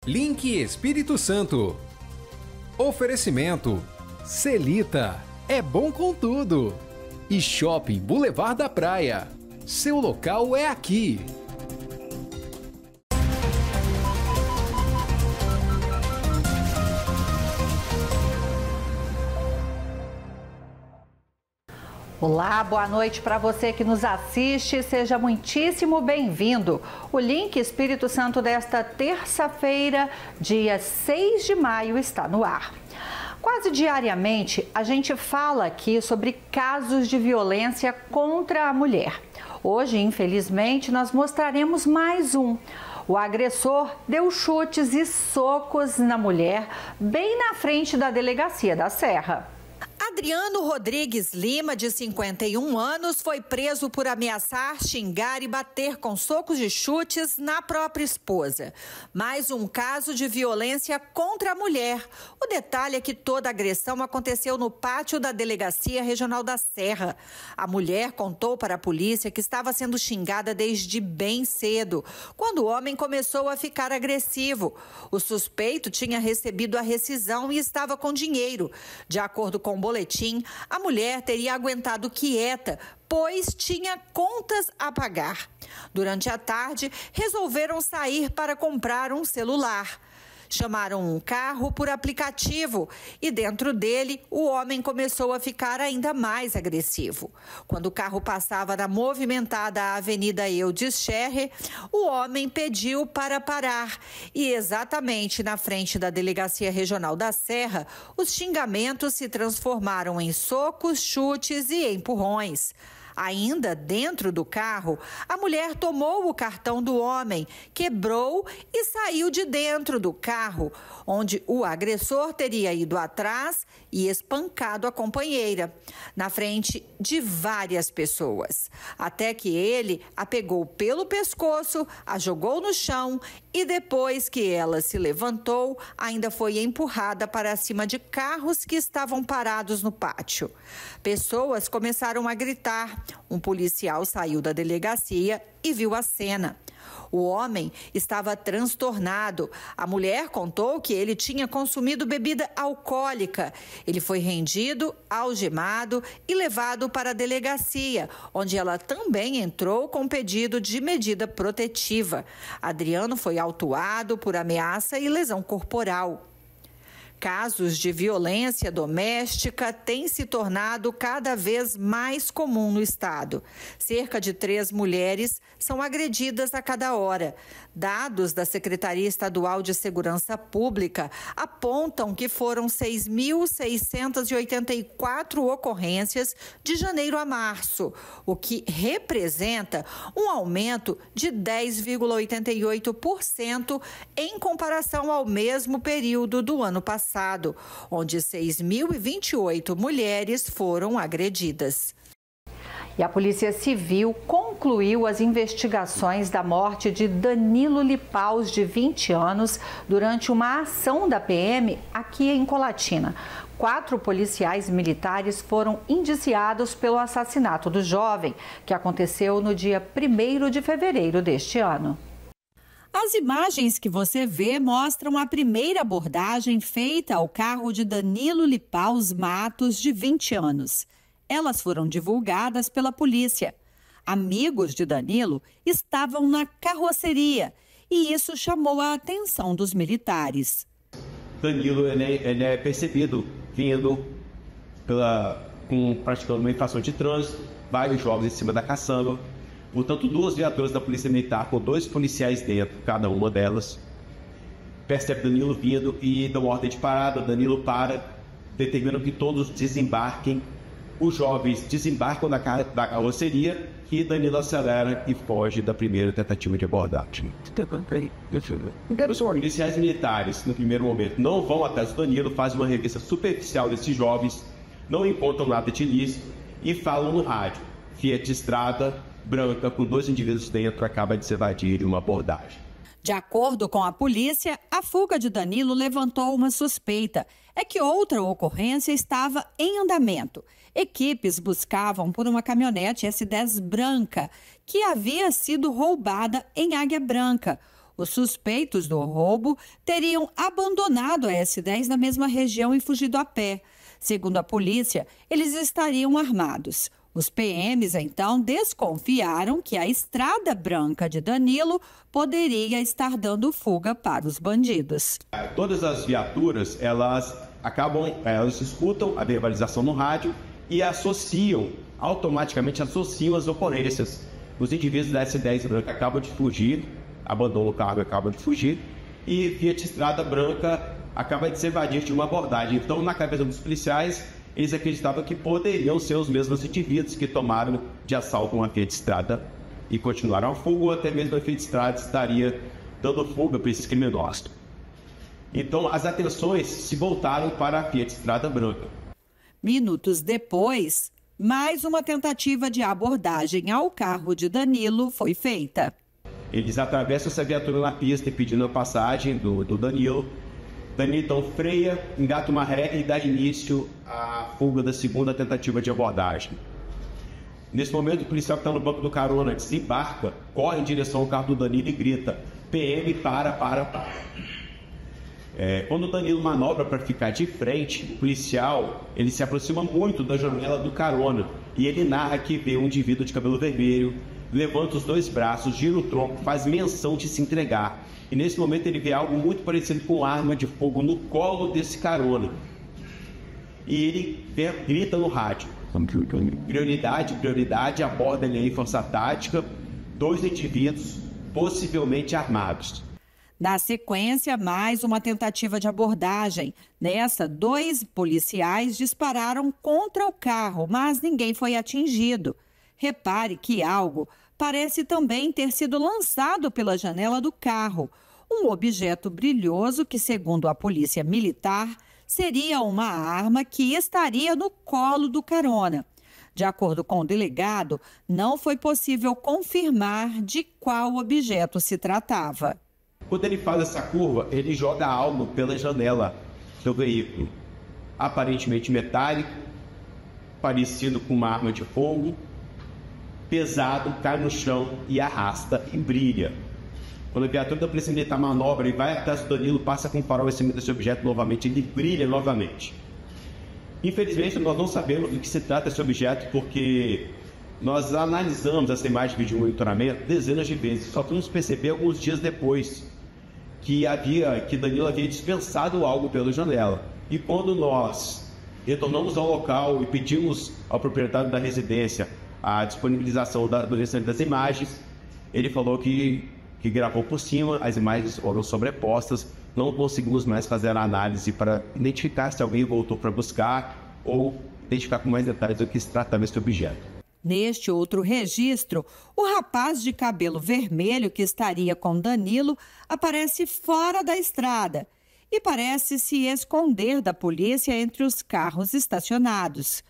Link Espírito Santo. Oferecimento. Celita. É bom com tudo. E Shopping Boulevard da Praia. Seu local é aqui. Olá, boa noite para você que nos assiste, seja muitíssimo bem-vindo. O Link Espírito Santo desta terça-feira, dia 6 de maio, está no ar. Quase diariamente, a gente fala aqui sobre casos de violência contra a mulher. Hoje, infelizmente, nós mostraremos mais um. O agressor deu chutes e socos na mulher, bem na frente da delegacia da Serra. Adriano Rodrigues Lima, de 51 anos, foi preso por ameaçar, xingar e bater com socos e chutes na própria esposa. Mais um caso de violência contra a mulher. O detalhe é que toda a agressão aconteceu no pátio da Delegacia Regional da Serra. A mulher contou para a polícia que estava sendo xingada desde bem cedo, quando o homem começou a ficar agressivo. O suspeito tinha recebido a rescisão e estava com dinheiro. De acordo com o boletim, a mulher teria aguentado quieta, pois tinha contas a pagar. Durante a tarde, resolveram sair para comprar um celular. Chamaram um carro por aplicativo e dentro dele o homem começou a ficar ainda mais agressivo. Quando o carro passava na movimentada Avenida Eudes Scherrer, o homem pediu para parar e exatamente na frente da Delegacia Regional da Serra, os xingamentos se transformaram em socos, chutes e empurrões. Ainda dentro do carro, a mulher tomou o cartão do homem, quebrou e saiu de dentro do carro, onde o agressor teria ido atrás e espancado a companheira, na frente de várias pessoas. Até que ele a pegou pelo pescoço, a jogou no chão e depois que ela se levantou, ainda foi empurrada para cima de carros que estavam parados no pátio. Pessoas começaram a gritar. Um policial saiu da delegacia e viu a cena. O homem estava transtornado. A mulher contou que ele tinha consumido bebida alcoólica. Ele foi rendido, algemado e levado para a delegacia, onde ela também entrou com pedido de medida protetiva. Adriano foi autuado por ameaça e lesão corporal. Casos de violência doméstica têm se tornado cada vez mais comum no estado. Cerca de 3 mulheres são agredidas a cada hora. Dados da Secretaria Estadual de Segurança Pública apontam que foram 6.684 ocorrências de janeiro a março, o que representa um aumento de 10,88% em comparação ao mesmo período do ano passado, onde 6.028 mulheres foram agredidas. E a Polícia Civil concluiu as investigações da morte de Danilo Lipaus, de 20 anos, durante uma ação da PM aqui em Colatina. 4 policiais militares foram indiciados pelo assassinato do jovem, que aconteceu no dia 1º de fevereiro deste ano. As imagens que você vê mostram a primeira abordagem feita ao carro de Danilo Lipaus Matos, de 20 anos. Elas foram divulgadas pela polícia. Amigos de Danilo estavam na carroceria e isso chamou a atenção dos militares. Danilo ele é percebido vindo praticando uma infração de trânsito, vários jovens em cima da caçamba. Portanto, 2 viaturas da Polícia Militar com 2 policiais dentro, cada uma delas, percebe Danilo vindo e dão ordem de parada. Danilo para, determinam que todos desembarquem. Os jovens desembarcam da carroceria e Danilo acelera e foge da primeira tentativa de abordagem. Os policiais militares, no primeiro momento, não vão atrás do Danilo, fazem uma revista superficial desses jovens, não encontram nada de ilícito e falam no rádio. Fiat Strada branca com 2 indivíduos dentro acaba de se evadir em uma abordagem. De acordo com a polícia, a fuga de Danilo levantou uma suspeita. É que outra ocorrência estava em andamento. Equipes buscavam por uma caminhonete S10 branca que havia sido roubada em Águia Branca. Os suspeitos do roubo teriam abandonado a S10 na mesma região e fugido a pé. Segundo a polícia, eles estariam armados. Os PMs, então, desconfiaram que a Estrada Branca de Danilo poderia estar dando fuga para os bandidos. Todas as viaturas, elas escutam a verbalização no rádio e automaticamente associam as ocorrências. Os indivíduos da S10 Branca acabam de fugir, abandonam o carro e acabam de fugir, e Fiat Estrada Branca acaba de se evadir de uma abordagem. Então, na cabeça dos policiais, eles acreditavam que poderiam ser os mesmos indivíduos que tomaram de assalto uma Fiat Estrada e continuaram a fuga, ou até mesmo a Fiat Estrada estaria dando fuga para esses criminosos. Então, as atenções se voltaram para a Fiat Estrada Branca. Minutos depois, mais uma tentativa de abordagem ao carro de Danilo foi feita. Eles atravessam essa viatura na pista pedindo a passagem do Danilo. Danilo então freia, engata uma ré e dá início à fuga da segunda tentativa de abordagem. Nesse momento, o policial que está no banco do carona desembarca, corre em direção ao carro do Danilo e grita: PM, para. Quando o Danilo manobra para ficar de frente, o policial ele se aproxima muito da janela do carona e ele narra que vê um indivíduo de cabelo vermelho, levanta os dois braços, gira o tronco, faz menção de se entregar. E nesse momento ele vê algo muito parecido com arma de fogo no colo desse carona. E ele grita no rádio: prioridade, aborda ele aí força tática, 2 indivíduos possivelmente armados. Na sequência, mais uma tentativa de abordagem. Nessa, 2 policiais dispararam contra o carro, mas ninguém foi atingido. Repare que algo parece também ter sido lançado pela janela do carro. Um objeto brilhoso que, segundo a polícia militar, seria uma arma que estaria no colo do carona. De acordo com o delegado, não foi possível confirmar de qual objeto se tratava. Quando ele faz essa curva, ele joga algo pela janela do veículo. Aparentemente metálico, parecido com uma arma de fogo, pesado, cai no chão e arrasta e brilha. Quando a viatura da polícia militar manobra e vai atrás do Danilo, passa com o farol em cima desse objeto novamente, ele brilha novamente. Infelizmente, nós não sabemos do que se trata esse objeto, porque nós analisamos essa imagem de vídeo monitoramento dezenas de vezes, só fomos perceber alguns dias depois que Danilo havia dispensado algo pela janela. E quando nós retornamos ao local e pedimos ao proprietário da residência a disponibilização do restante das imagens, ele falou que gravou por cima, as imagens foram sobrepostas, não conseguimos mais fazer a análise para identificar se alguém voltou para buscar ou identificar com mais detalhes do que se tratava esse objeto. Neste outro registro, o rapaz de cabelo vermelho que estaria com Danilo aparece fora da estrada e parece se esconder da polícia entre os carros estacionados.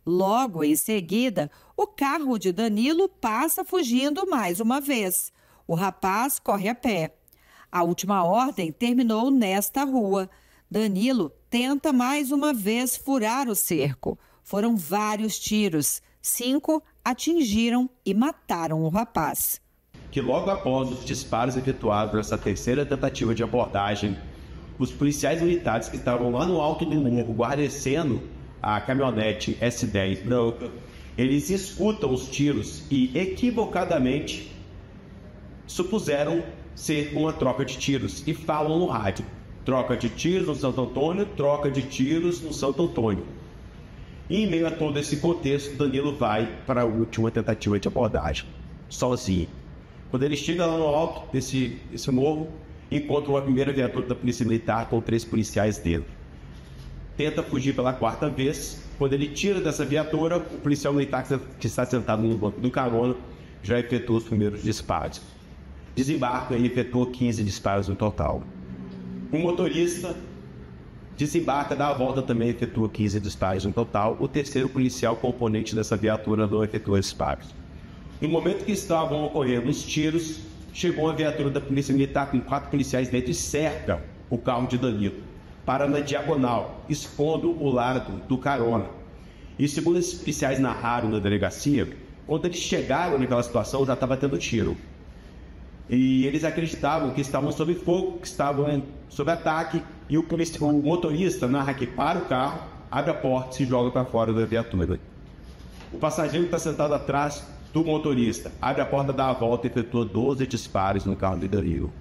Logo em seguida, o carro de Danilo passa fugindo mais uma vez. O rapaz corre a pé. A última ordem terminou nesta rua. Danilo tenta mais uma vez furar o cerco. Foram vários tiros. 5 atingiram e mataram o rapaz. Que logo após os disparos efetuados nessa terceira tentativa de abordagem, os policiais militares que estavam lá no alto do morro guarnecendo a caminhonete S10 branca, eles escutam os tiros e equivocadamente supuseram ser uma troca de tiros e falam no rádio: troca de tiros no Santo Antônio, troca de tiros no Santo Antônio. E em meio a todo esse contexto, Danilo vai para a última tentativa de abordagem, sozinho. Quando ele chega lá no alto desse morro, encontra uma primeira viatura da polícia militar com 3 policiais dentro. Tenta fugir pela 4ª vez. Quando ele tira dessa viatura, o policial militar que está sentado no banco do carona já efetua os primeiros disparos. Desembarca e efetua 15 disparos no total. O motorista desembarca, dá a volta também, efetua 15 disparos no total. O terceiro policial componente dessa viatura não efetua disparos. No momento que estavam ocorrendo os tiros, chegou a viatura da polícia militar com 4 policiais dentro e cerca o carro de Danilo. Para na diagonal, expondo o lado do carona. E segundo esses policiais narraram na delegacia, quando eles chegaram naquela situação já estava tendo tiro. E eles acreditavam que estavam sob fogo, que estavam sob ataque, e o motorista narra que para o carro, abre a porta e se joga para fora da viatura. O passageiro está sentado atrás do motorista, abre a porta, dá a volta e efetua 12 disparos no carro do Danilo.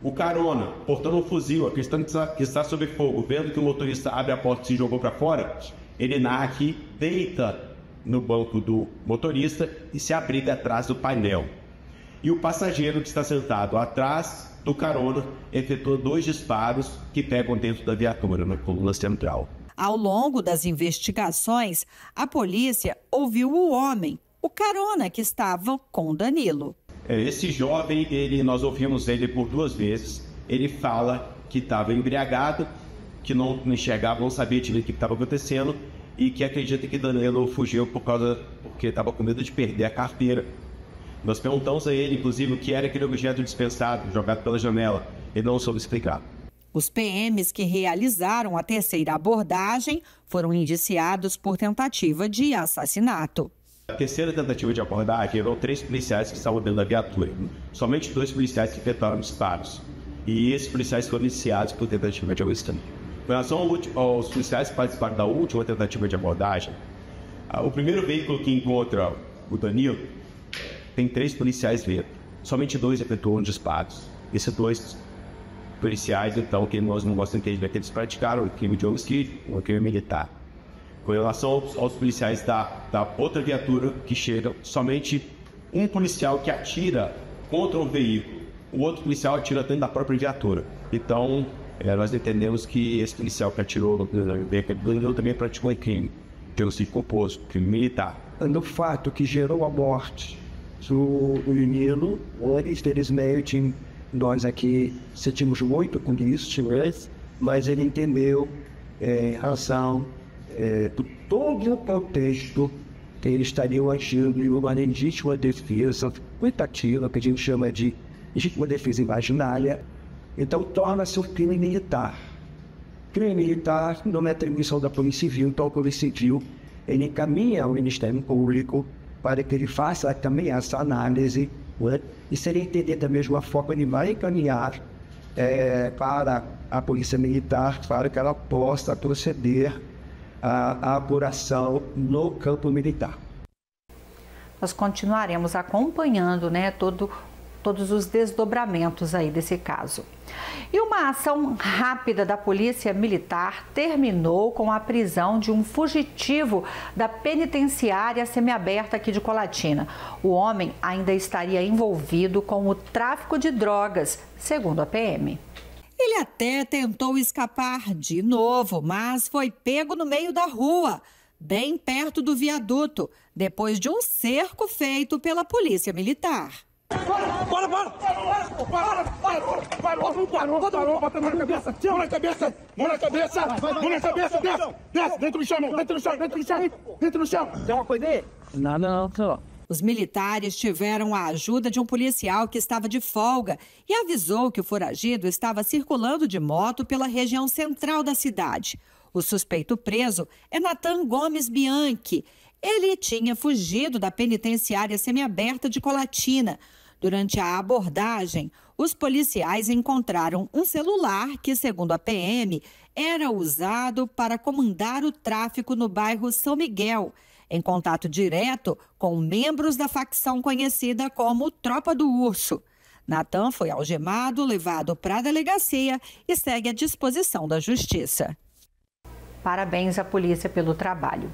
O carona, portando um fuzil, acreditando que está sob fogo, vendo que o motorista abre a porta e se jogou para fora, ele narra que deita no banco do motorista e se abriga atrás do painel. E o passageiro que está sentado atrás do carona efetua 2 disparos que pegam dentro da viatura, na coluna central. Ao longo das investigações, a polícia ouviu o homem, o carona que estava com Danilo. Esse jovem, nós ouvimos ele por 2 vezes. Ele fala que estava embriagado, que não enxergava, não sabia direito o que estava acontecendo e que acredita que Danilo fugiu porque estava com medo de perder a carteira. Nós perguntamos a ele, inclusive, o que era aquele objeto dispensado, jogado pela janela. Ele não soube explicar. Os PMs que realizaram a terceira abordagem foram indiciados por tentativa de assassinato. A terceira tentativa de abordagem eram 3 policiais que estavam dentro da viatura. Somente 2 policiais que efetuaram disparos. E esses policiais foram indiciados por tentativa de homicídio. Com relação aos policiais que participaram da última tentativa de abordagem, o primeiro veículo que encontra o Danilo tem 3 policiais dentro. Somente 2 efetuam disparos. Esses 2 policiais, então, que nós não gostamos de entender que eles praticaram o crime de homicídio, o crime militar. Com relação aos policiais da outra viatura que chegam, somente um policial que atira contra um veículo, o outro policial atira dentro da própria viatura. Então, nós entendemos que esse policial que atirou no veículo também praticou um crime, genocídio culposo, crime militar. No fato que gerou a morte do menino, infelizmente, nós aqui sentimos muito com isso, mas ele entendeu, em razão de todo o contexto, que eles estariam agindo em uma legítima defesa tentativa, que a gente chama de legítima defesa imaginária. Então, torna-se um crime militar. Crime militar não é atribuição da Polícia Civil, então a Polícia Civil ele encaminha ao Ministério Público para que ele faça também essa análise, e se ele entender da mesma forma, ele vai encaminhar para a Polícia Militar para que ela possa proceder à apuração no campo militar. Nós continuaremos acompanhando, todos os desdobramentos aí desse caso. E uma ação rápida da Polícia Militar terminou com a prisão de um fugitivo da penitenciária semiaberta aqui de Colatina. O homem ainda estaria envolvido com o tráfico de drogas, segundo a PM. Ele até tentou escapar de novo, mas foi pego no meio da rua, bem perto do viaduto, depois de um cerco feito pela Polícia Militar. Bota a mão na cabeça, desce, dentro do chão. Tem uma coisa aí? Nada. Os militares tiveram a ajuda de um policial que estava de folga e avisou que o foragido estava circulando de moto pela região central da cidade. O suspeito preso é Natan Gomes Bianchi. Ele tinha fugido da penitenciária semiaberta de Colatina. Durante a abordagem, os policiais encontraram um celular que, segundo a PM, era usado para comandar o tráfico no bairro São Miguel, em contato direto com membros da facção conhecida como Tropa do Urso. Natan foi algemado, levado para a delegacia e segue à disposição da Justiça. Parabéns à polícia pelo trabalho.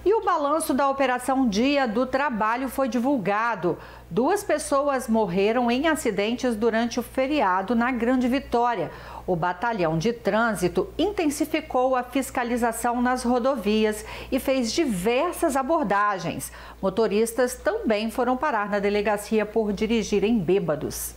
E o balanço da Operação Dia do Trabalho foi divulgado. 2 pessoas morreram em acidentes durante o feriado na Grande Vitória. O Batalhão de Trânsito intensificou a fiscalização nas rodovias e fez diversas abordagens. Motoristas também foram parar na delegacia por dirigirem bêbados.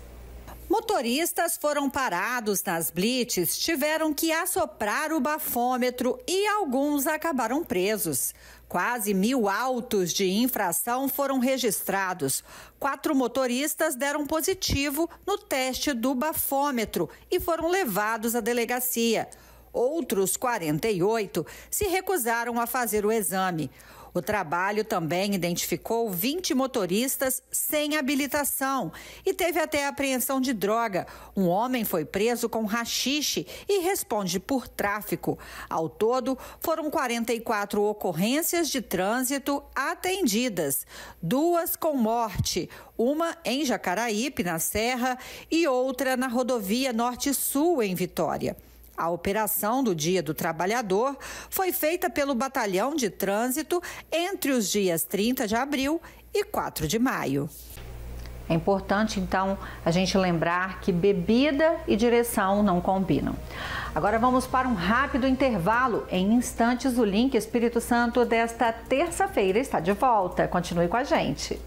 Motoristas foram parados nas blitz, tiveram que assoprar o bafômetro e alguns acabaram presos. Quase 1.000 autos de infração foram registrados. 4 motoristas deram positivo no teste do bafômetro e foram levados à delegacia. Outros 48 se recusaram a fazer o exame. O trabalho também identificou 20 motoristas sem habilitação e teve até apreensão de droga. Um homem foi preso com haxixe e responde por tráfico. Ao todo, foram 44 ocorrências de trânsito atendidas, 2 com morte, uma em Jacaraípe, na Serra, e outra na rodovia Norte-Sul, em Vitória. A operação do Dia do Trabalhador foi feita pelo Batalhão de Trânsito entre os dias 30 de abril e 4 de maio. É importante, então, a gente lembrar que bebida e direção não combinam. Agora vamos para um rápido intervalo. Em instantes, o Link Espírito Santo desta terça-feira está de volta. Continue com a gente.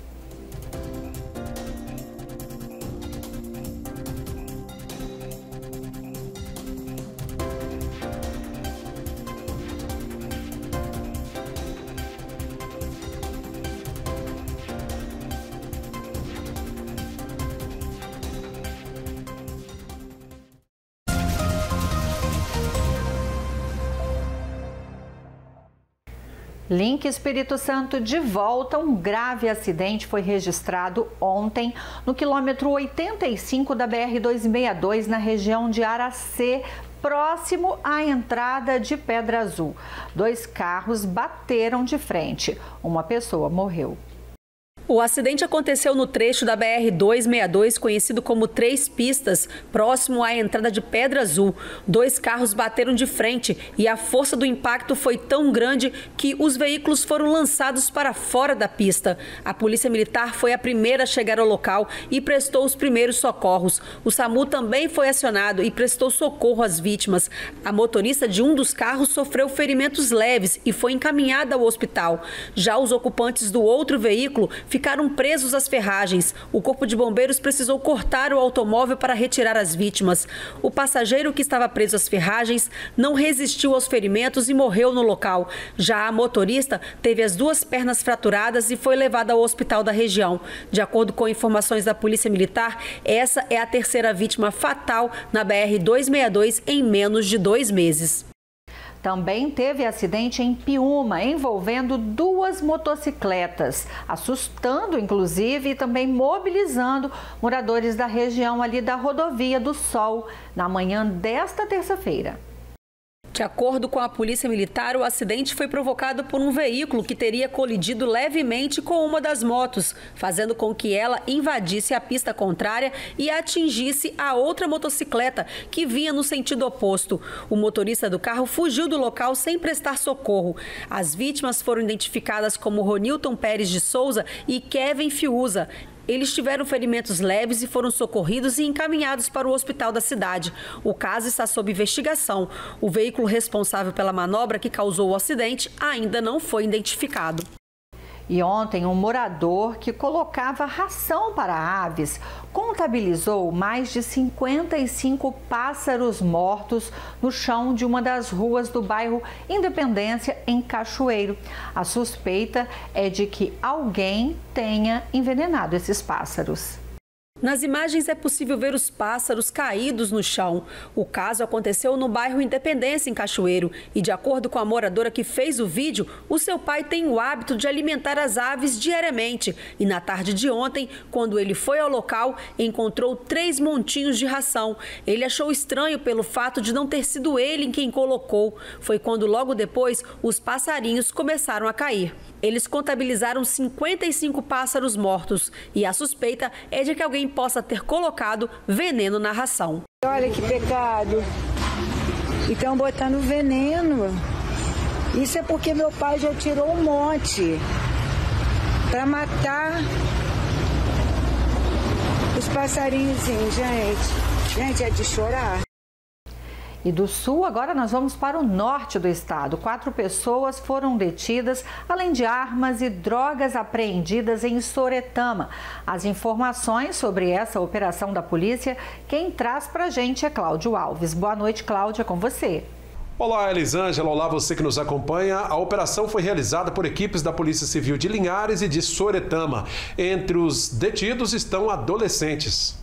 Link Espírito Santo de volta. Um grave acidente foi registrado ontem no quilômetro 85 da BR-262, na região de Aracê, próximo à entrada de Pedra Azul. 2 carros bateram de frente. Uma pessoa morreu. O acidente aconteceu no trecho da BR-262, conhecido como Três Pistas, próximo à entrada de Pedra Azul. 2 carros bateram de frente e a força do impacto foi tão grande que os veículos foram lançados para fora da pista. A Polícia Militar foi a primeira a chegar ao local e prestou os primeiros socorros. O SAMU também foi acionado e prestou socorro às vítimas. A motorista de um dos carros sofreu ferimentos leves e foi encaminhada ao hospital. Já os ocupantes do outro veículo ficaram presos às ferragens. O Corpo de Bombeiros precisou cortar o automóvel para retirar as vítimas. O passageiro que estava preso às ferragens não resistiu aos ferimentos e morreu no local. Já a motorista teve as 2 pernas fraturadas e foi levada ao hospital da região. De acordo com informações da Polícia Militar, essa é a 3ª vítima fatal na BR-262 em menos de 2 meses. Também teve acidente em Piúma, envolvendo 2 motocicletas, assustando inclusive e também mobilizando moradores da região ali da Rodovia do Sol, na manhã desta terça-feira. De acordo com a Polícia Militar, o acidente foi provocado por um veículo que teria colidido levemente com uma das motos, fazendo com que ela invadisse a pista contrária e atingisse a outra motocicleta que vinha no sentido oposto. O motorista do carro fugiu do local sem prestar socorro. As vítimas foram identificadas como Ronilton Pérez de Souza e Kevin Fiuza. Eles tiveram ferimentos leves e foram socorridos e encaminhados para o hospital da cidade. O caso está sob investigação. O veículo responsável pela manobra que causou o acidente ainda não foi identificado. E ontem, um morador que colocava ração para aves contabilizou mais de 55 pássaros mortos no chão de uma das ruas do bairro Independência, em Cachoeiro. A suspeita é de que alguém tenha envenenado esses pássaros. Nas imagens é possível ver os pássaros caídos no chão. O caso aconteceu no bairro Independência, em Cachoeiro. E de acordo com a moradora que fez o vídeo, o seu pai tem o hábito de alimentar as aves diariamente. E na tarde de ontem, quando ele foi ao local, encontrou 3 montinhos de ração. Ele achou estranho pelo fato de não ter sido ele quem colocou. Foi quando logo depois os passarinhos começaram a cair. Eles contabilizaram 55 pássaros mortos e a suspeita é de que alguém possa ter colocado veneno na ração. Olha que pecado. E estão botando veneno. Isso é porque meu pai já tirou um monte para matar os passarinhozinhos, gente. Gente, é de chorar. E do sul, agora nós vamos para o norte do estado. 4 pessoas foram detidas, além de armas e drogas apreendidas em Soretama. As informações sobre essa operação da polícia, quem traz para a gente é Cláudio Alves. Boa noite, Cláudia, com você. Olá, Elisângela. Olá, você que nos acompanha. A operação foi realizada por equipes da Polícia Civil de Linhares e de Soretama. Entre os detidos estão adolescentes.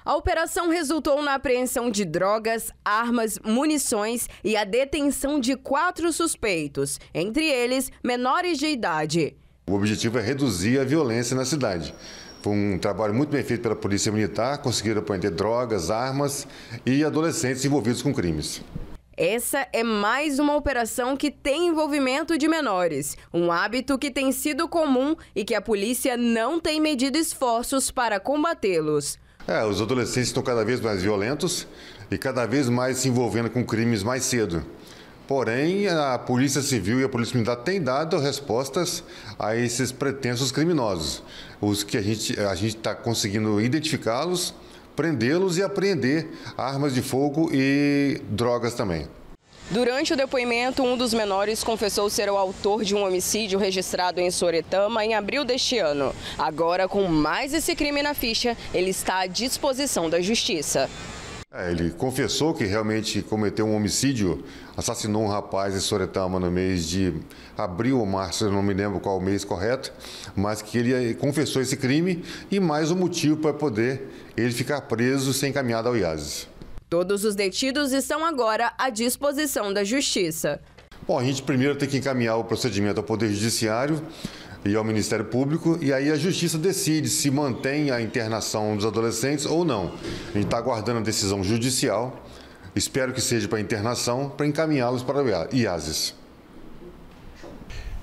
A operação resultou na apreensão de drogas, armas, munições e a detenção de 4 suspeitos, entre eles menores de idade. O objetivo é reduzir a violência na cidade. Foi um trabalho muito bem feito pela Polícia Militar, conseguiram apreender drogas, armas e adolescentes envolvidos com crimes. Essa é mais uma operação que tem envolvimento de menores, um hábito que tem sido comum e que a polícia não tem medido esforços para combatê-los. Os adolescentes estão cada vez mais violentos e cada vez mais se envolvendo com crimes mais cedo. Porém, a Polícia Civil e a Polícia Militar têm dado respostas a esses pretensos criminosos, os que a gente está conseguindo identificá-los, prendê-los e apreender armas de fogo e drogas também. Durante o depoimento, um dos menores confessou ser o autor de um homicídio registrado em Soretama em abril deste ano. Agora, com mais esse crime na ficha, ele está à disposição da justiça. Ele confessou que realmente cometeu um homicídio, assassinou um rapaz em Soretama no mês de abril ou março, eu não me lembro qual o mês correto, mas que ele confessou esse crime e mais um motivo para poder ele ficar preso sem encaminhado ao IASES. Todos os detidos estão agora à disposição da justiça. Bom, a gente primeiro tem que encaminhar o procedimento ao Poder Judiciário e ao Ministério Público, e aí a Justiça decide se mantém a internação dos adolescentes ou não. A gente está aguardando a decisão judicial, espero que seja para internação, para encaminhá-los para o IASES.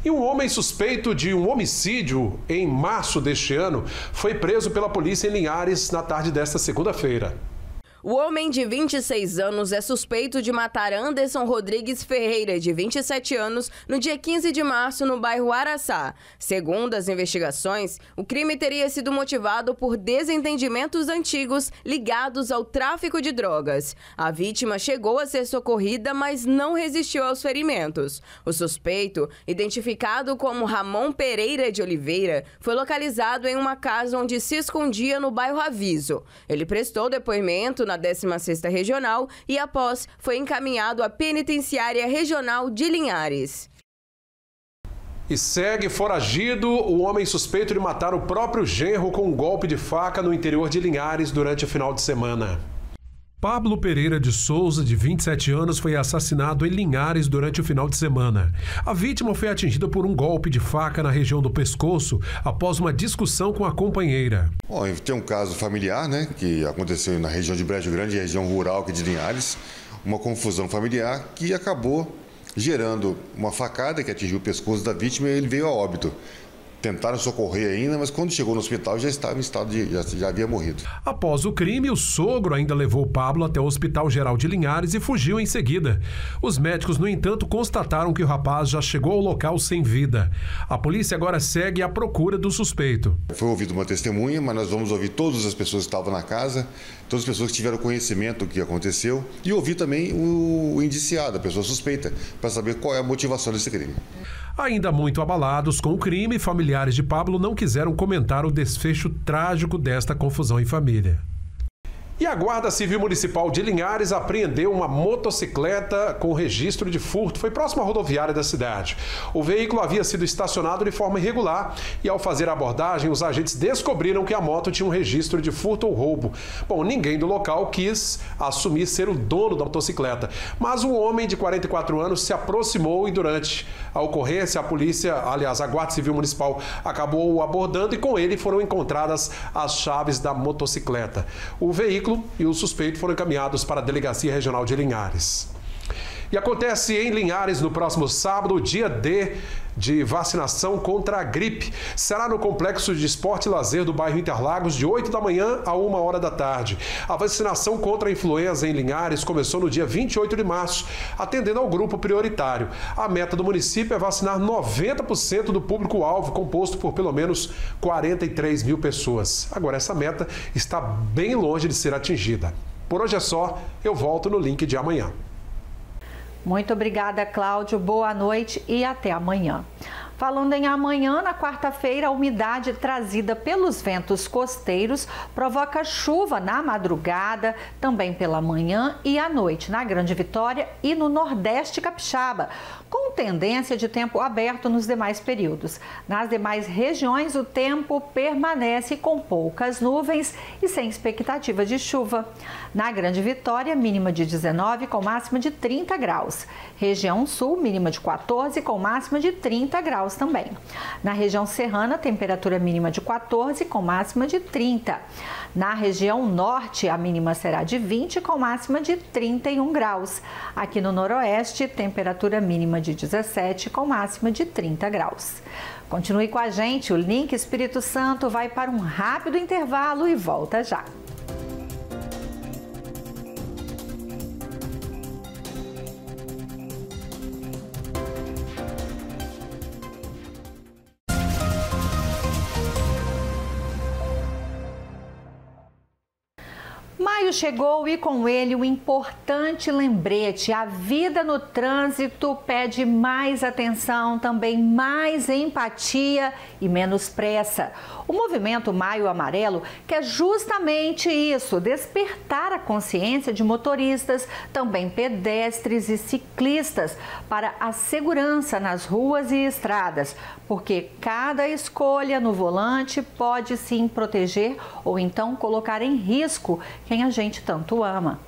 E um homem suspeito de um homicídio em março deste ano foi preso pela polícia em Linhares na tarde desta segunda-feira. O homem de 26 anos é suspeito de matar Anderson Rodrigues Ferreira, de 27 anos, no dia 15 de março, no bairro Araçá. Segundo as investigações, o crime teria sido motivado por desentendimentos antigos ligados ao tráfico de drogas. A vítima chegou a ser socorrida, mas não resistiu aos ferimentos. O suspeito, identificado como Ramon Pereira de Oliveira, foi localizado em uma casa onde se escondia no bairro Aviso. Ele prestou depoimento na 16ª Regional e, após, foi encaminhado à Penitenciária Regional de Linhares. E segue foragido o homem suspeito de matar o próprio genro com um golpe de faca no interior de Linhares durante o final de semana. Pablo Pereira de Souza, de 27 anos, foi assassinado em Linhares durante o final de semana. A vítima foi atingida por um golpe de faca na região do pescoço após uma discussão com a companheira. Bom, tem um caso familiar, né, que aconteceu na região de Brejo Grande, região rural aqui de Linhares, uma confusão familiar que acabou gerando uma facada que atingiu o pescoço da vítima e ele veio a óbito. Tentaram socorrer ainda, mas quando chegou no hospital já estava em estado já havia morrido. Após o crime, o sogro ainda levou Pablo até o Hospital Geral de Linhares e fugiu em seguida. Os médicos, no entanto, constataram que o rapaz já chegou ao local sem vida. A polícia agora segue à procura do suspeito. Foi ouvida uma testemunha, mas nós vamos ouvir todas as pessoas que estavam na casa, todas as pessoas que tiveram conhecimento do que aconteceu e ouvir também o indiciado, a pessoa suspeita, para saber qual é a motivação desse crime. Ainda muito abalados com o crime, familiares de Pablo não quiseram comentar o desfecho trágico desta confusão em família. E a Guarda Civil Municipal de Linhares apreendeu uma motocicleta com registro de furto. Foi próximo à rodoviária da cidade. O veículo havia sido estacionado de forma irregular e, ao fazer a abordagem, os agentes descobriram que a moto tinha um registro de furto ou roubo. Bom, ninguém do local quis assumir ser o dono da motocicleta, mas um homem de 44 anos se aproximou e, durante a ocorrência, a Guarda Civil Municipal acabou o abordando e com ele foram encontradas as chaves da motocicleta. O veículo e o suspeito foram encaminhados para a Delegacia Regional de Linhares. E acontece em Linhares no próximo sábado, o dia D de vacinação contra a gripe. Será no Complexo de Esporte e Lazer do bairro Interlagos, de 8 da manhã a 1h da tarde. A vacinação contra a influenza em Linhares começou no dia 28 de março, atendendo ao grupo prioritário. A meta do município é vacinar 90% do público-alvo, composto por pelo menos 43 mil pessoas. Agora, essa meta está bem longe de ser atingida. Por hoje é só, eu volto no link de amanhã. Muito obrigada, Cláudio. Boa noite e até amanhã. Falando em amanhã, na quarta-feira, a umidade trazida pelos ventos costeiros provoca chuva na madrugada, também pela manhã e à noite, na Grande Vitória e no Nordeste Capixaba, com tendência de tempo aberto nos demais períodos. Nas demais regiões, o tempo permanece com poucas nuvens e sem expectativa de chuva. Na Grande Vitória, mínima de 19 com máxima de 30 graus. Região Sul, mínima de 14 com máxima de 30 graus também. Na região serrana, temperatura mínima de 14 com máxima de 30. Na região Norte, a mínima será de 20 com máxima de 31 graus. Aqui no Noroeste, temperatura mínima de 17 com máxima de 30 graus. Continue com a gente, o Link Espírito Santo vai para um rápido intervalo e volta já. Maio chegou e com ele um importante lembrete. A vida no trânsito pede mais atenção, também mais empatia e menos pressa. O movimento Maio Amarelo quer justamente isso, despertar a consciência de motoristas, também pedestres e ciclistas para a segurança nas ruas e estradas, porque cada escolha no volante pode sim proteger ou então colocar em risco quem a gente tanto ama.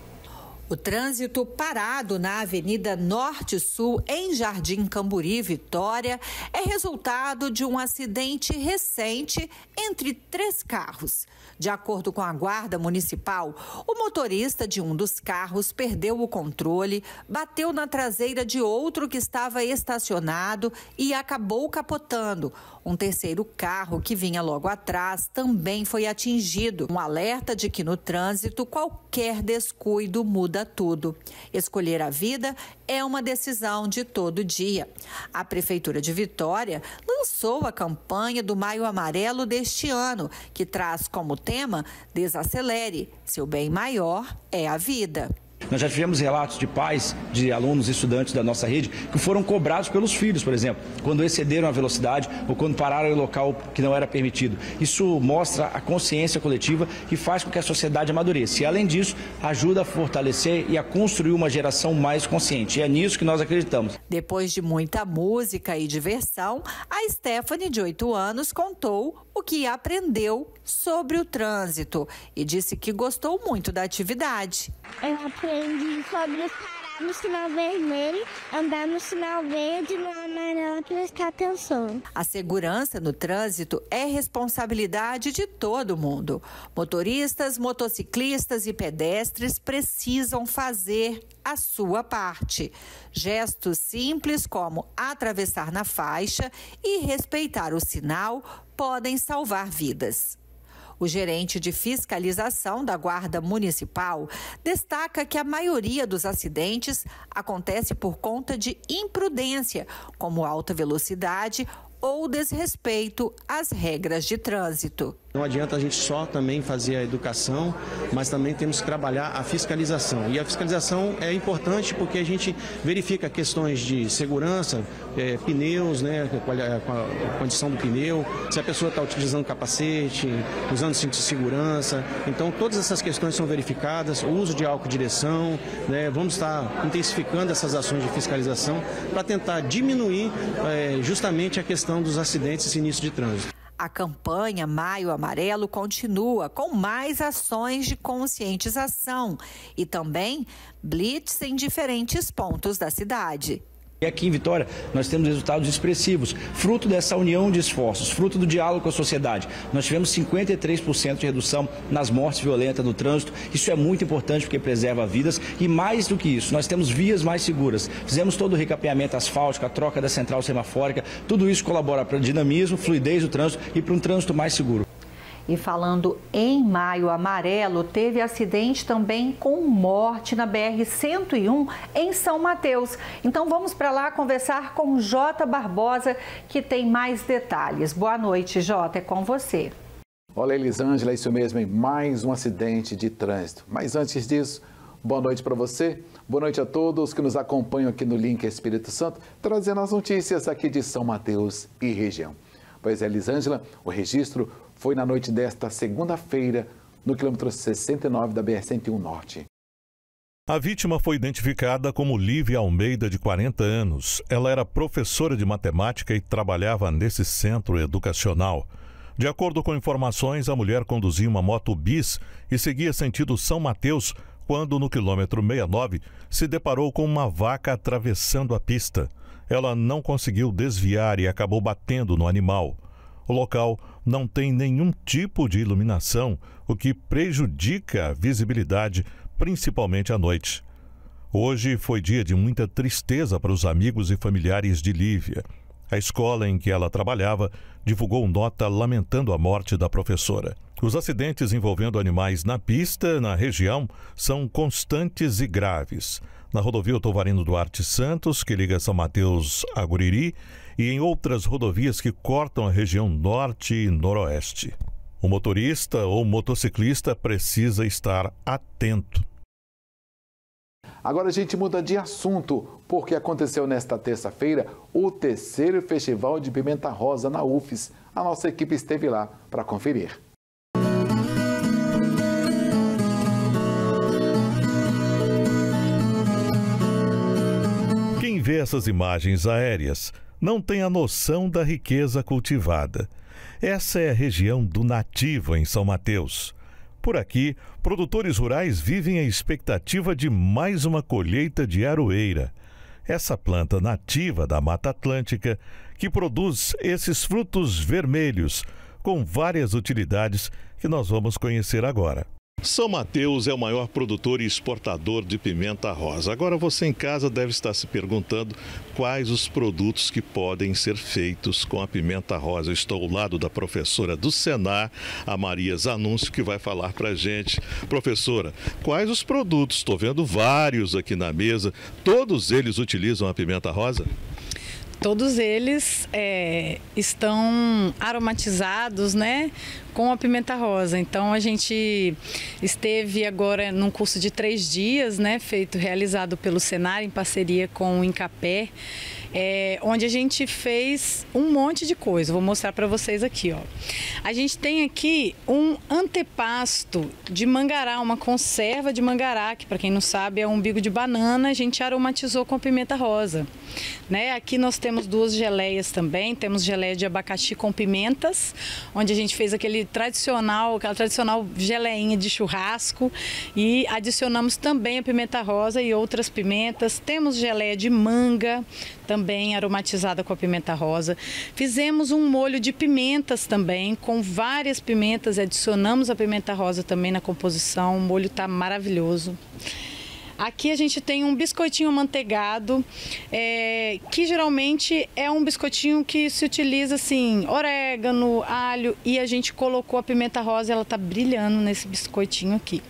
O trânsito parado na Avenida Norte-Sul, em Jardim Camburi, Vitória, é resultado de um acidente recente entre 3 carros. De acordo com a Guarda Municipal, o motorista de um dos carros perdeu o controle, bateu na traseira de outro que estava estacionado e acabou capotando. Um terceiro carro que vinha logo atrás também foi atingido. Um alerta de que no trânsito qualquer descuido muda tudo. Escolher a vida é uma decisão de todo dia. A Prefeitura de Vitória lançou a campanha do Maio Amarelo deste ano, que traz como tema Desacelere, seu bem maior é a vida. Nós já tivemos relatos de pais, de alunos e estudantes da nossa rede que foram cobrados pelos filhos, por exemplo, quando excederam a velocidade ou quando pararam em local que não era permitido. Isso mostra a consciência coletiva que faz com que a sociedade amadureça. E, além disso, ajuda a fortalecer e a construir uma geração mais consciente. E é nisso que nós acreditamos. Depois de muita música e diversão, a Stephanie, de 8 anos, contou o que aprendeu sobre o trânsito e disse que gostou muito da atividade. Eu aprendi sobre parar no sinal vermelho, andar no sinal verde, no amarelo e prestar atenção. A segurança no trânsito é responsabilidade de todo mundo. Motoristas, motociclistas e pedestres precisam fazer a sua parte. Gestos simples como atravessar na faixa e respeitar o sinal podem salvar vidas. O gerente de fiscalização da Guarda Municipal destaca que a maioria dos acidentes acontece por conta de imprudência, como alta velocidade ou desrespeito às regras de trânsito. Não adianta a gente só também fazer a educação, mas também temos que trabalhar a fiscalização. E a fiscalização é importante porque a gente verifica questões de segurança, pneus, né, a condição do pneu, se a pessoa está utilizando capacete, usando cinto de segurança. Então, todas essas questões são verificadas, o uso de álcool direção, né, vamos estar intensificando essas ações de fiscalização para tentar diminuir justamente a questão dos acidentes e sinistros de trânsito. A campanha Maio Amarelo continua com mais ações de conscientização e também blitz em diferentes pontos da cidade. E aqui em Vitória nós temos resultados expressivos, fruto dessa união de esforços, fruto do diálogo com a sociedade. Nós tivemos 53% de redução nas mortes violentas no trânsito. Isso é muito importante porque preserva vidas e, mais do que isso, nós temos vias mais seguras. Fizemos todo o recapeamento asfáltico, a troca da central semafórica, tudo isso colabora para o dinamismo, fluidez do trânsito e para um trânsito mais seguro. E falando em Maio Amarelo, teve acidente também com morte na BR-101 em São Mateus. Então vamos para lá conversar com Jota Barbosa, que tem mais detalhes. Boa noite, Jota, é com você. Olá, Elisângela, é isso mesmo, hein? Mais um acidente de trânsito. Mas antes disso, Boa noite para você, boa noite a todos que nos acompanham aqui no Link Espírito Santo, trazendo as notícias aqui de São Mateus e região. Pois é, Elisângela, o registro foi na noite desta segunda-feira, no quilômetro 69 da BR-101 Norte. A vítima foi identificada como Lívia Almeida, de 40 anos. Ela era professora de matemática e trabalhava nesse centro educacional. De acordo com informações, a mulher conduzia uma moto bis e seguia sentido São Mateus, quando no quilômetro 69 se deparou com uma vaca atravessando a pista. Ela não conseguiu desviar e acabou batendo no animal. O local não tem nenhum tipo de iluminação, o que prejudica a visibilidade, principalmente à noite. Hoje foi dia de muita tristeza para os amigos e familiares de Lívia. A escola em que ela trabalhava divulgou nota lamentando a morte da professora. Os acidentes envolvendo animais na pista, na região, são constantes e graves. Na rodovia Tovarino Duarte Santos, que liga São Mateus a Guriri, e em outras rodovias que cortam a região norte e noroeste. O motorista ou motociclista precisa estar atento. Agora a gente muda de assunto, porque aconteceu nesta terça-feira o terceiro Festival de Pimenta Rosa na UFES. A nossa equipe esteve lá para conferir. Quem vê essas imagens aéreas não tem a noção da riqueza cultivada. Essa é a região do Nativa, em São Mateus. Por aqui, produtores rurais vivem a expectativa de mais uma colheita de aroeira. Essa planta nativa da Mata Atlântica que produz esses frutos vermelhos com várias utilidades que nós vamos conhecer agora. São Mateus é o maior produtor e exportador de pimenta rosa. Agora você em casa deve estar se perguntando quais os produtos que podem ser feitos com a pimenta rosa. Eu estou ao lado da professora do Senar, a Maria Zanúncio, que vai falar para a gente. Professora, quais os produtos? Estou vendo vários aqui na mesa. Todos eles utilizam a pimenta rosa? Todos eles estão aromatizados, né, com a pimenta rosa. Então a gente esteve agora num curso de 3 dias, né, realizado pelo Senar em parceria com o Incapé, onde a gente fez um monte de coisa. Vou mostrar para vocês aqui, ó. A gente tem aqui um antepasto de mangará, uma conserva de mangará, que para quem não sabe é um umbigo de banana, a gente aromatizou com a pimenta rosa, né? Aqui nós temos 2 geleias também, temos geleia de abacaxi com pimentas, onde a gente fez aquela tradicional geleinha de churrasco e adicionamos também a pimenta rosa e outras pimentas. Temos geleia de manga, também aromatizada com a pimenta rosa. Fizemos um molho de pimentas também, com várias pimentas, adicionamos a pimenta rosa também na composição. O molho está maravilhoso. Aqui a gente tem um biscoitinho amanteigado, que geralmente é um biscoitinho que se utiliza assim, orégano, alho, e a gente colocou a pimenta rosa e ela está brilhando nesse biscoitinho aqui.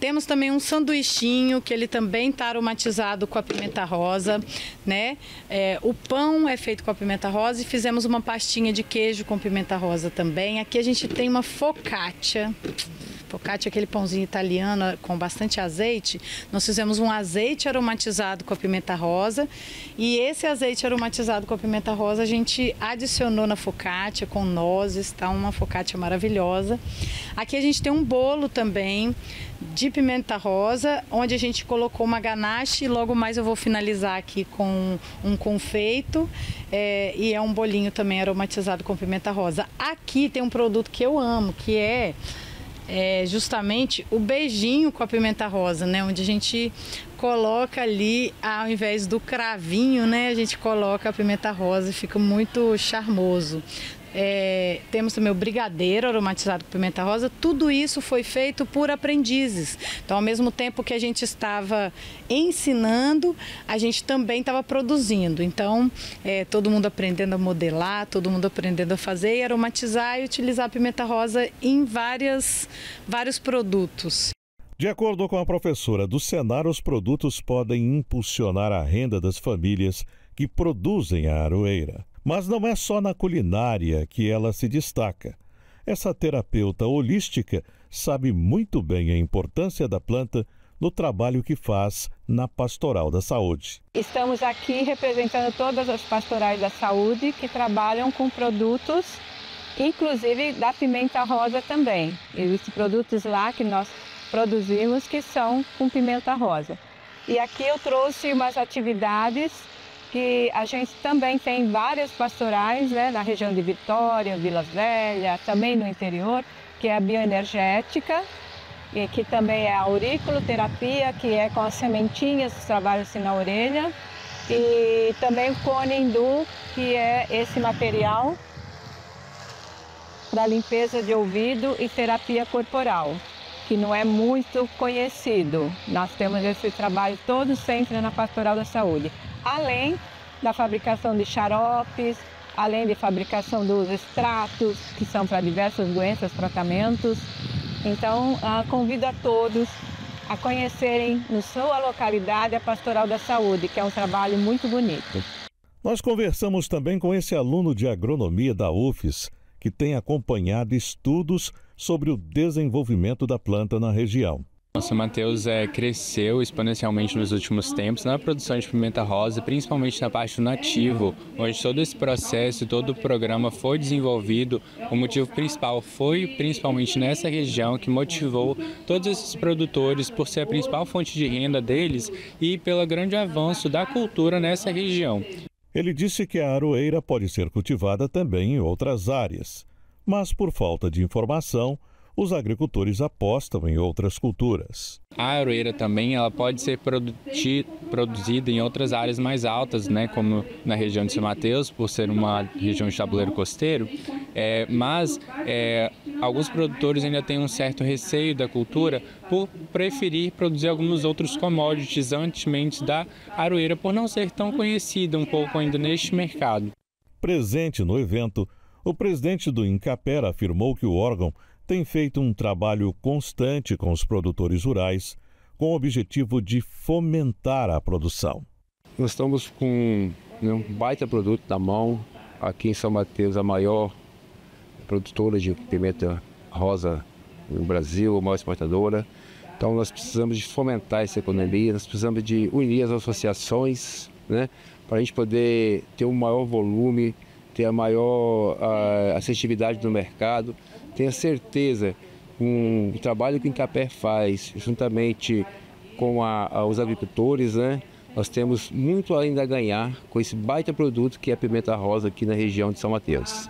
Temos também um sanduichinho, que ele também está aromatizado com a pimenta rosa, né? O pão é feito com a pimenta rosa e fizemos uma pastinha de queijo com pimenta rosa também. Aqui a gente tem uma focaccia. Focaccia é aquele pãozinho italiano com bastante azeite. Nós fizemos um azeite aromatizado com a pimenta rosa e esse azeite aromatizado com a pimenta rosa a gente adicionou na focaccia com nozes, tá? Uma focaccia maravilhosa. Aqui a gente tem um bolo também de pimenta rosa, onde a gente colocou uma ganache e logo mais eu vou finalizar aqui com um confeito e é um bolinho também aromatizado com pimenta rosa. Aqui tem um produto que eu amo, que é justamente o beijinho com a pimenta rosa, né? Onde a gente coloca ali, ao invés do cravinho, né? A gente coloca a pimenta rosa e fica muito charmoso. Temos também o brigadeiro aromatizado com pimenta rosa. Tudo isso foi feito por aprendizes. Então, ao mesmo tempo que a gente estava ensinando, a gente também estava produzindo. Então, todo mundo aprendendo a modelar, todo mundo aprendendo a fazer e aromatizar e utilizar a pimenta rosa em vários produtos. De acordo com a professora do Senar, os produtos podem impulsionar a renda das famílias que produzem a aroeira. Mas não é só na culinária que ela se destaca. Essa terapeuta holística sabe muito bem a importância da planta no trabalho que faz na Pastoral da Saúde. Estamos aqui representando todas as pastorais da saúde que trabalham com produtos, inclusive da pimenta rosa também. Existem produtos lá que nós produzimos que são com pimenta rosa. E aqui eu trouxe umas atividades que a gente também tem várias pastorais, né, na região de Vitória, Vila Velha, também no interior, que é a bioenergética, e que também é a auriculoterapia, que é com as sementinhas, os trabalhos na orelha, e também o cone hindu, que é esse material para limpeza de ouvido e terapia corporal, que não é muito conhecido. Nós temos esse trabalho todo sempre na Pastoral da Saúde, além da fabricação de xaropes, além de fabricação dos extratos, que são para diversas doenças, tratamentos. Então, convido a todos a conhecerem na sua localidade a Pastoral da Saúde, que é um trabalho muito bonito. Nós conversamos também com esse aluno de agronomia da UFES, que tem acompanhado estudos sobre o desenvolvimento da planta na região. O São Mateus cresceu exponencialmente nos últimos tempos na produção de pimenta rosa, principalmente na parte do nativo, onde todo esse processo, todo o programa foi desenvolvido. O motivo principal foi principalmente nessa região que motivou todos esses produtores por ser a principal fonte de renda deles e pelo grande avanço da cultura nessa região. Ele disse que a aroeira pode ser cultivada também em outras áreas, mas por falta de informação, os agricultores apostam em outras culturas. A aroeira também ela pode ser produzida em outras áreas mais altas, né, como na região de São Mateus, por ser uma região de tabuleiro costeiro, mas alguns produtores ainda têm um certo receio da cultura por preferir produzir alguns outros commodities antes da aroeira, por não ser tão conhecida um pouco ainda neste mercado. Presente no evento, o presidente do Incaper afirmou que o órgão tem feito um trabalho constante com os produtores rurais, com o objetivo de fomentar a produção. Nós estamos com um baita produto na mão. Aqui em São Mateus, a maior produtora de pimenta rosa no Brasil, a maior exportadora. Então nós precisamos de fomentar essa economia, nós precisamos de unir as associações, né, para a gente poder ter um maior volume, ter a maior assertividade no mercado. Tenha certeza, com o trabalho que o Incaper faz, juntamente com os agricultores, né, nós temos muito ainda a ganhar com esse baita produto que é a pimenta rosa aqui na região de São Mateus.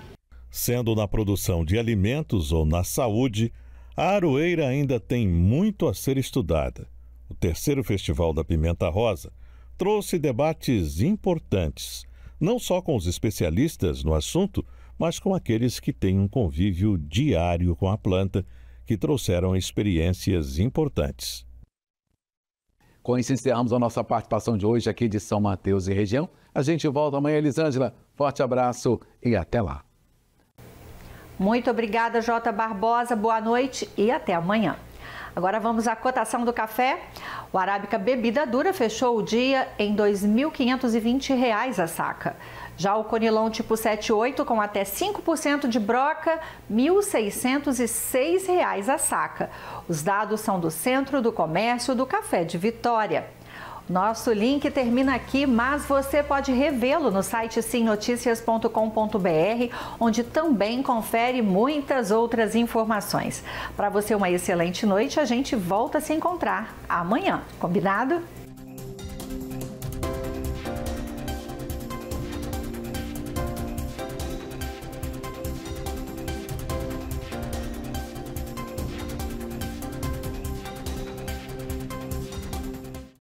Sendo na produção de alimentos ou na saúde, a aroeira ainda tem muito a ser estudada. O terceiro Festival da Pimenta Rosa trouxe debates importantes, não só com os especialistas no assunto, mas com aqueles que têm um convívio diário com a planta, que trouxeram experiências importantes. Com isso, encerramos a nossa participação de hoje aqui de São Mateus e região. A gente volta amanhã, Elisângela. Forte abraço e até lá. Muito obrigada, J. Barbosa. Boa noite e até amanhã. Agora vamos à cotação do café. O Arábica Bebida Dura fechou o dia em R$ 2.520 a saca. Já o Conilon tipo 78 com até 5% de broca, R$ 1.606 a saca. Os dados são do Centro do Comércio do Café de Vitória. Nosso link termina aqui, mas você pode revê-lo no site simnoticias.com.br, onde também confere muitas outras informações. Para você uma excelente noite, a gente volta a se encontrar amanhã, combinado?